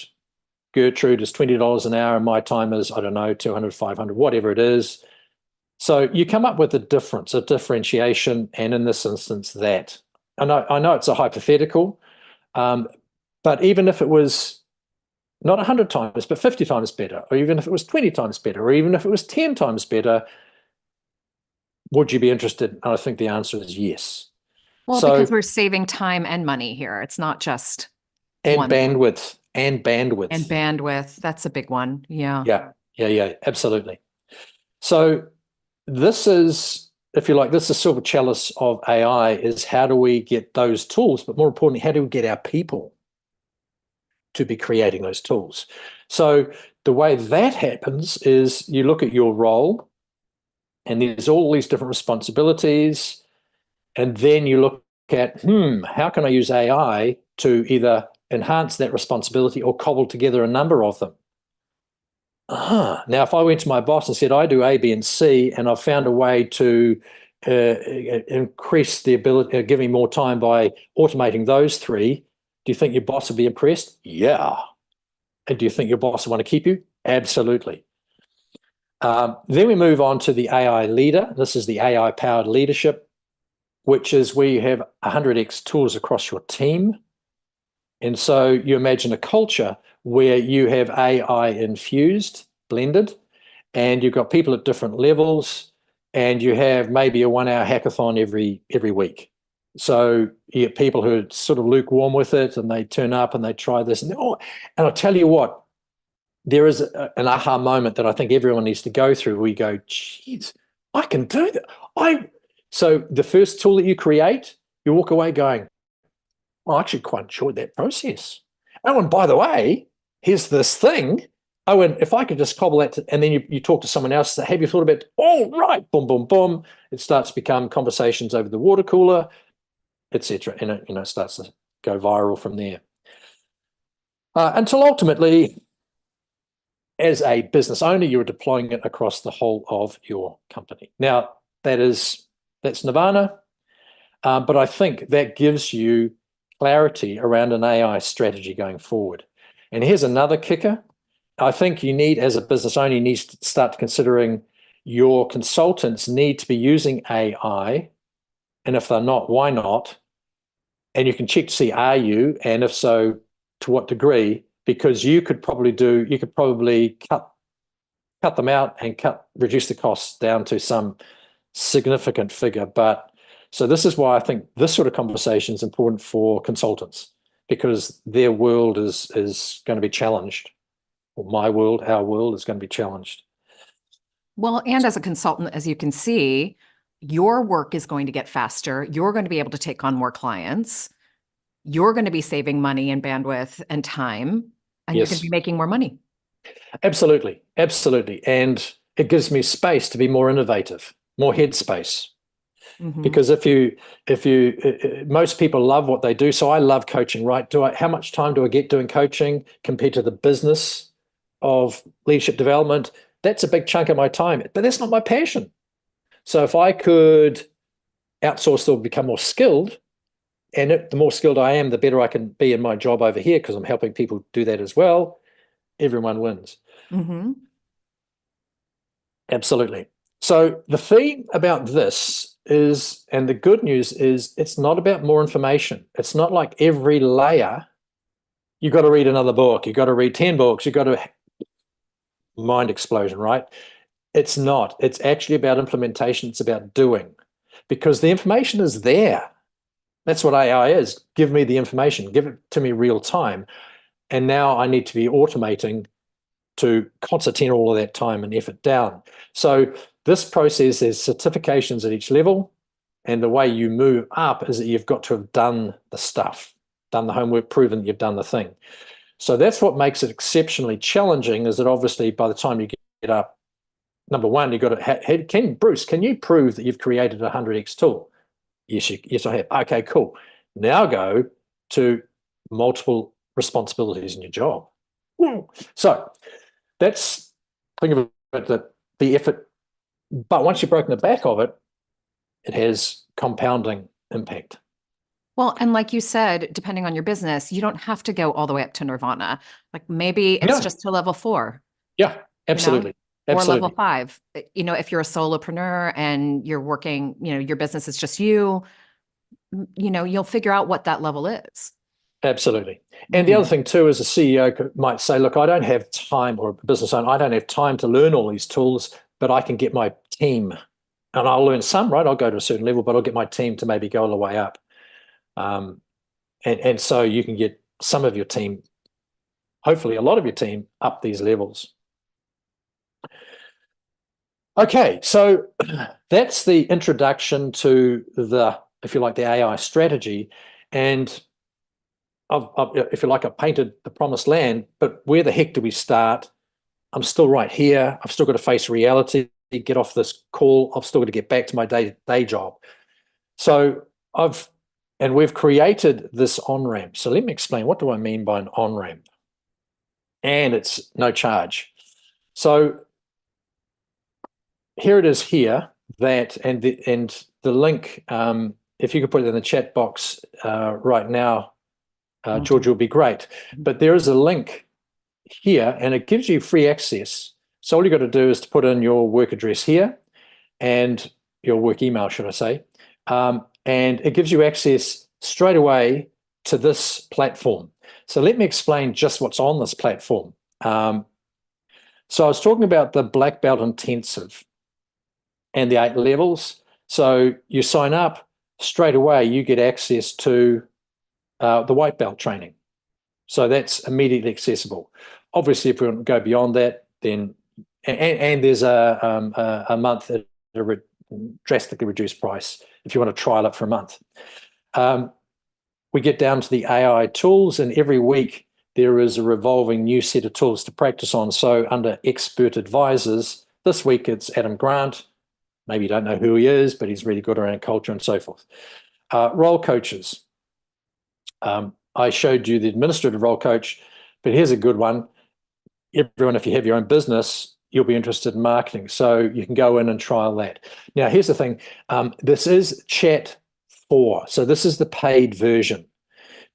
Gertrude is $20 an hour and my time is, I don't know, 200, 500, whatever it is. So you come up with a difference, a differentiation, and in this instance, that. I know it's a hypothetical, but even if it was not 100 times, but 50 times better, or even if it was 20 times better, or even if it was 10 times better, would you be interested? And I think the answer is yes. Well, because we're saving time and money here. It's not just and bandwidth. And bandwidth. That's a big one. Yeah. Yeah, absolutely. So this is, if you like, this is the silver chalice of AI, is how do we get those tools, but more importantly, how do we get our people to be creating those tools? So the way that happens is you look at your role and there's all these different responsibilities, and then you look at, how can I use AI to either enhance that responsibility or cobble together a number of them? Now, if I went to my boss and said, I do A, B, and C, and I've found a way to increase the ability, give me more time by automating those 3, do you think your boss would be impressed? Yeah. And do you think your boss will want to keep you? Absolutely. Then we move on to the AI leader. This is the AI-powered leadership, which is where you have 100x tools across your team. And so you imagine a culture where you have AI infused, blended, and you've got people at different levels, and you have maybe a 1 hour hackathon every week. So you get people who are sort of lukewarm with it, and they turn up and they try this, and and I'll tell you what, there is an aha moment that I think everyone needs to go through. We go, geez, I can do that. So the first tool that you create, you walk away going, well, I actually quite enjoyed that process. Oh, and by the way, here's this thing. Oh, and if I could just cobble that, and then you talk to someone else, have you thought about, oh, right, boom, boom, boom. It starts to become conversations over the water cooler, etc. And it starts to go viral from there. Until ultimately, as a business owner, you're deploying it across the whole of your company. Now, that's nirvana, but I think that gives you clarity around an AI strategy going forward. And here's another kicker. I think you need, as a business owner, you need to start considering your consultants need to be using AI. And if they're not, why not? And you can check to see, are you? And if so, to what degree? Because you could probably cut them out and reduce the costs down to some significant figure. But so this is why I think this sort of conversation is important for consultants, because their world is going to be challenged, or my world, our world is going to be challenged. Well, and as a consultant, as you can see, your work is going to get faster. You're going to be able to take on more clients. You're going to be saving money and bandwidth and time, and you're going to be making more money. Absolutely. Absolutely. And it gives me space to be more innovative, more headspace. Mm-hmm. Because most people love what they do. So I love coaching, right? How much time do I get doing coaching compared to the business of leadership development? That's a big chunk of my time, but that's not my passion. So if I could outsource or become more skilled, and the more skilled I am, the better I can be in my job over here, because I'm helping people do that as well. Everyone wins. Mm-hmm. Absolutely. So the theme about this is, and the good news is, it's not about more information. It's not like every layer, you've got to read another book, you've got to read 10 books, you've got to mind explosion, right? It's not. It's actually about implementation. It's about doing, because the information is there. That's what AI is. Give me the information, give it to me real time. And now I need to be automating to concertina all of that time and effort down. So this process, there's certifications at each level. And the way you move up is that you've got to have done the stuff, done the homework, proven that you've done the thing. So that's what makes it exceptionally challenging, is that obviously by the time you get up, number one, you've got to, Bruce, can you prove that you've created a 100x tool? Yes, I have. Okay, cool. Now go to multiple responsibilities in your job. So that's, think of it, the effort. But once you've broken the back of it, it has compounding impact. Well, and like you said, depending on your business, you don't have to go all the way up to nirvana. Like maybe it's just to level 4. Yeah, absolutely. Or level 5. If you're a solopreneur and you're working, your business is just you'll figure out what that level is. Absolutely. And the other thing too is a CEO might say, look, I don't have time, or a business owner, I don't have time to learn all these tools, but I can get my team, and I'll learn some, right? I'll go to a certain level, but I'll get my team to maybe go all the way up. And so you can get some of your team, hopefully a lot of your team, up these levels. Okay, so that's the introduction to the, if you like, the AI strategy. And if you like, I've painted the promised land, but where the heck do we start? I'm still right here. I've still got to face reality, get off this call. I've still got to get back to my day job. So we've created this on-ramp. So let me explain, what do I mean by an on-ramp? And it's no charge. So here it is here, and the link, if you could put it in the chat box right now, Georgia, will be great. But there is a link here, and it gives you free access. So all you've got to do is to put in your work address here, and your work email, should I say, and it gives you access straight away to this platform. So let me explain just what's on this platform. So I was talking about the Black Belt Intensive and the 8 levels. So you sign up, straight away you get access to the white belt training. So that's immediately accessible. Obviously, if we want to go beyond that, then and there's a month at a drastically reduced price if you want to trial it for a month. We get down to the AI tools, and every week there is a revolving new set of tools to practice on. So under expert advisors, this week it's Adam Grant. Maybe you don't know who he is, but he's really good around culture and so forth. Role coaches. I showed you the administrative role coach, but here's a good one. Everyone, if you have your own business, you'll be interested in marketing. So you can go in and trial that. Now, here's the thing. This is Chat 4. So this is the paid version.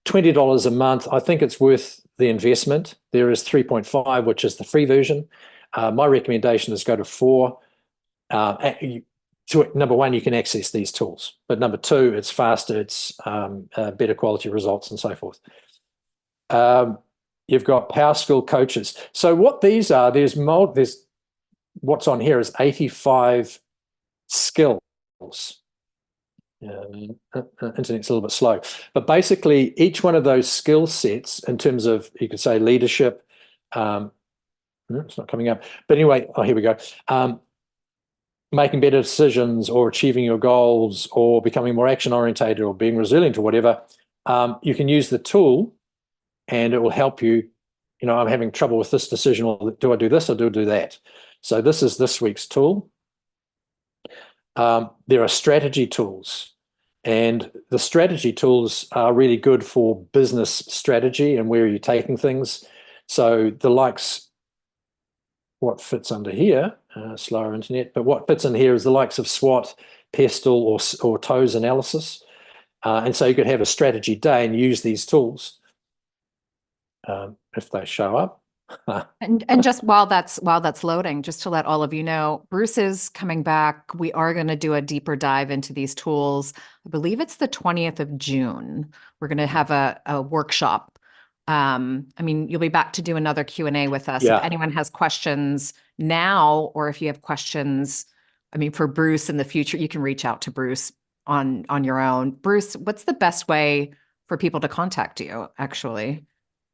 $20 a month. I think it's worth the investment. There is 3.5, which is the free version. My recommendation is go to 4. Number one, you can access these tools. But number two, it's faster, it's better quality results and so forth. You've got Power Skill coaches. So what these are, there's what's on here is 85 skills. Internet's a little bit slow, but basically each one of those skill sets in terms of, you could say leadership, it's not coming up, but anyway, here we go. Making better decisions or achieving your goals or becoming more action orientated or being resilient or whatever, you can use the tool and it will help you. You know, I'm having trouble with this decision, or do I do this or do I do that? So this is this week's tool. There are strategy tools, and the strategy tools are really good for business strategy and where you're taking things. So the likes, what fits under here, slower internet, but what fits in here is the likes of SWOT, PESTLE, or TOES analysis. And so you could have a strategy day and use these tools if they show up. And just while that's loading, just to let all of you know, Bruce is coming back. We are going to do a deeper dive into these tools. I believe it's the 20th of June. We're going to have a workshop. I mean, you'll be back to do another Q&A with us. Yeah. If anyone has questions now, or if you have questions, I mean, for Bruce in the future, you can reach out to Bruce on your own. Bruce, what's the best way for people to contact you, actually?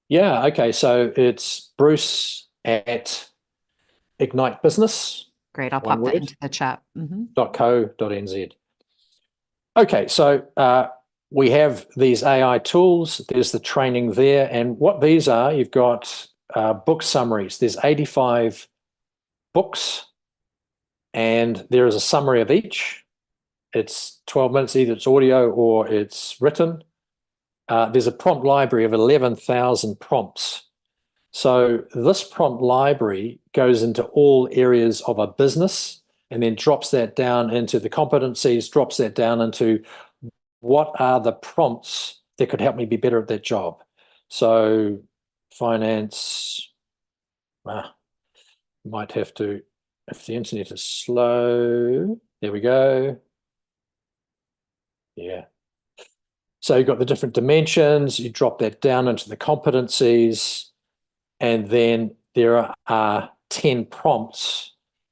Yeah, okay. So it's Bruce at Ignite Business. Great. I'll one pop that word, into the chat. .co.nz. Okay, so we have these AI tools. There's the training there. And what these are, you've got book summaries. There's 85 books, and there is a summary of each. It's 12 minutes, either it's audio or it's written. There's a prompt library of 11,000 prompts. So this prompt library goes into all areas of a business and then drops that down into the competencies, drops that down into what are the prompts that could help me be better at that job. So finance, might have to, if the internet is slow, there we go. Yeah. So you've got the different dimensions, you drop that down into the competencies, and then there are 10 prompts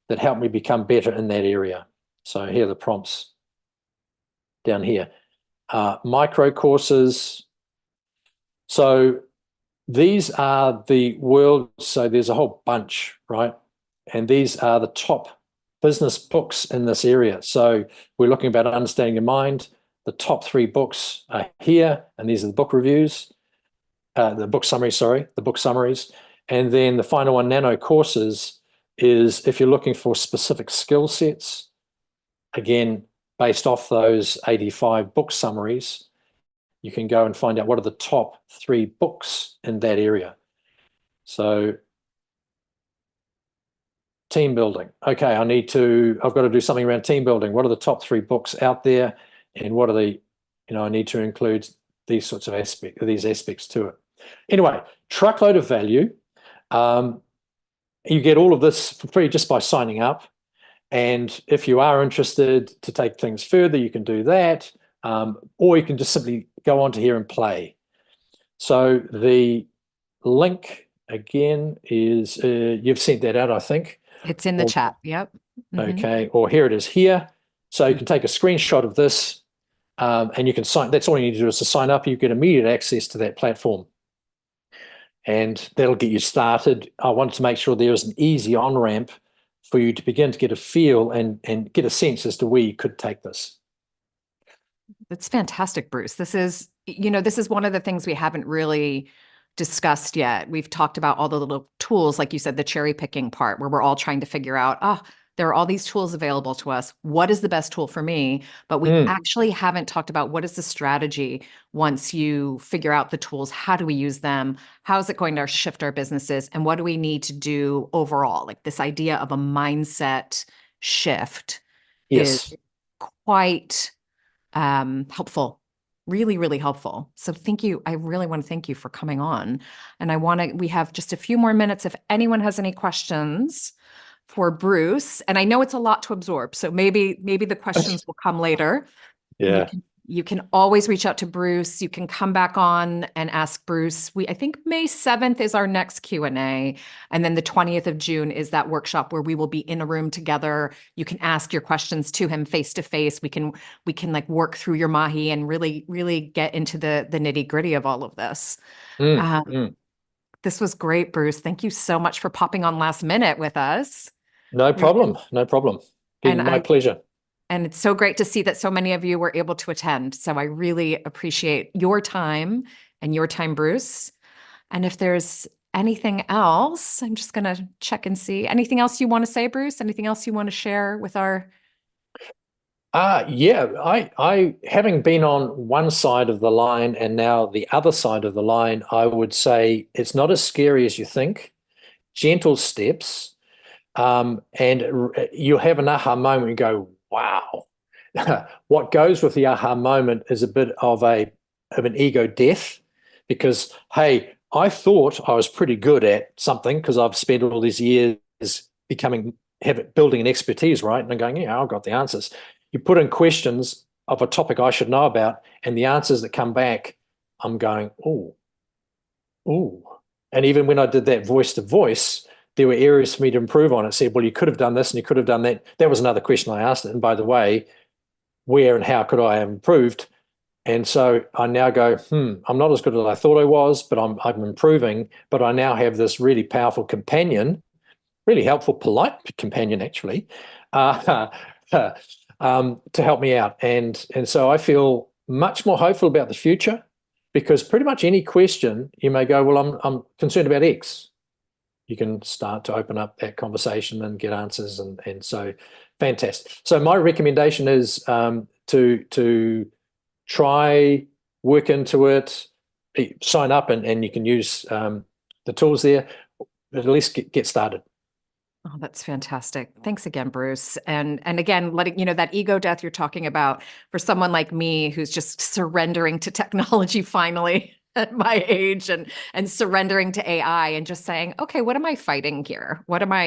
that help me become better in that area. So here are the prompts down here. Micro courses. So these are the world, so there's a whole bunch, right? And these are the top business books in this area. So we're looking about understanding your mind. The top 3 books are here, and these are the book reviews, the book summaries. And then the final one, nano courses, is if you're looking for specific skill sets, again, based off those 85 book summaries, you can go and find out what are the top 3 books in that area. So team building. Okay, I've got to do something around team building. What are the top 3 books out there? And what are the, I need to include these sorts of aspects to it. Anyway, truckload of value. You get all of this for free just by signing up. And if you are interested to take things further, you can do that. Or you can just simply go onto here and play. So the link again is you've sent that out, I think. It's in the Or, chat. Yep. okay, or here it is here. So you can take a screenshot of this and you can sign. That's all you need to do is to sign up. You get immediate access to that platform. And that'll get you started. I wanted to make sure there was an easy on-ramp for you to begin to get a feel and get a sense as to where you could take this. That's fantastic, Bruce. This is one of the things we haven't really discussed yet. We've talked about all the little tools, like you said, the cherry picking part, where we're all trying to figure out, there are all these tools available to us. What is the best tool for me? But we actually haven't talked about what is the strategy once you figure out the tools. How do we use them? How is it going to shift our businesses? And what do we need to do overall? Like this idea of a mindset shift Yes. is quite helpful, really, really helpful. So thank you. I really want to thank you for coming on. And we have just a few more minutes. If anyone has any questions for Bruce, and I know it's a lot to absorb, so maybe the questions will come later. Yeah. You can always reach out to Bruce. You can come back on and ask Bruce. I think May 7th is our next Q&A. And then the 20th of June is that workshop where we will be in a room together. You can ask your questions to him face to face. We can like work through your mahi and really, really get into the nitty gritty of all of this. This was great, Bruce. Thank you so much for popping on last minute with us. No problem. No problem. Been my pleasure. And it's so great to see that so many of you were able to attend. So I really appreciate your time and your time, Bruce. And if there's anything else, I'm just going to check and see. Anything else you want to say, Bruce? Anything else you want to share with our... Yeah, I having been on one side of the line and now the other side of the line, I would say it's not as scary as you think. Gentle steps, and you'll have an aha moment and go, wow. What goes with the aha moment is a bit of an ego death because, hey, I thought I was pretty good at something because I've spent all these years building an expertise, right? And I'm going, yeah, I've got the answers. You put in questions of a topic I should know about, and the answers that come back, I'm going, oh. And even when I did that voice to voice, there were areas for me to improve on. It said, well, you could have done this and you could have done that. That was another question I asked it. And by the way, where and how could I have improved? And so I now go, I'm not as good as I thought I was, but I'm improving. But I now have this really powerful companion, really helpful, polite companion, actually, to help me out. And so I feel much more hopeful about the future because pretty much any question you may go, well, I'm concerned about X. You can start to open up that conversation and get answers. And so fantastic. So my recommendation is to try, work into it, sign up and you can use the tools there, but at least get started. Oh, that's fantastic. Thanks again, Bruce. And again, letting that ego death you're talking about for someone like me who's just surrendering to technology finally at my age and surrendering to AI and just saying, okay, what am I fighting here? What am I,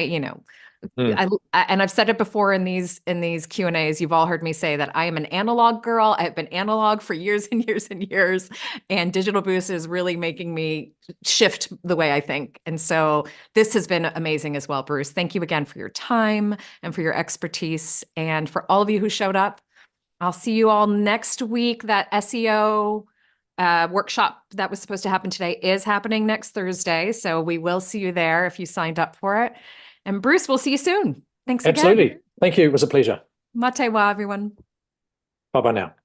and I've said it before in these Q&As, you've all heard me say that I am an analog girl. I've been analog for years and years and years, and Digital Boost is really making me shift the way I think. And so this has been amazing as well, Bruce. Thank you again for your time and for your expertise. And for all of you who showed up, I'll see you all next week. That SEO workshop that was supposed to happen today is happening next Thursday. So we will see you there if you signed up for it. And Bruce, we'll see you soon. Thanks again. Absolutely. Thank you. It was a pleasure. Matewa, everyone. Bye-bye now.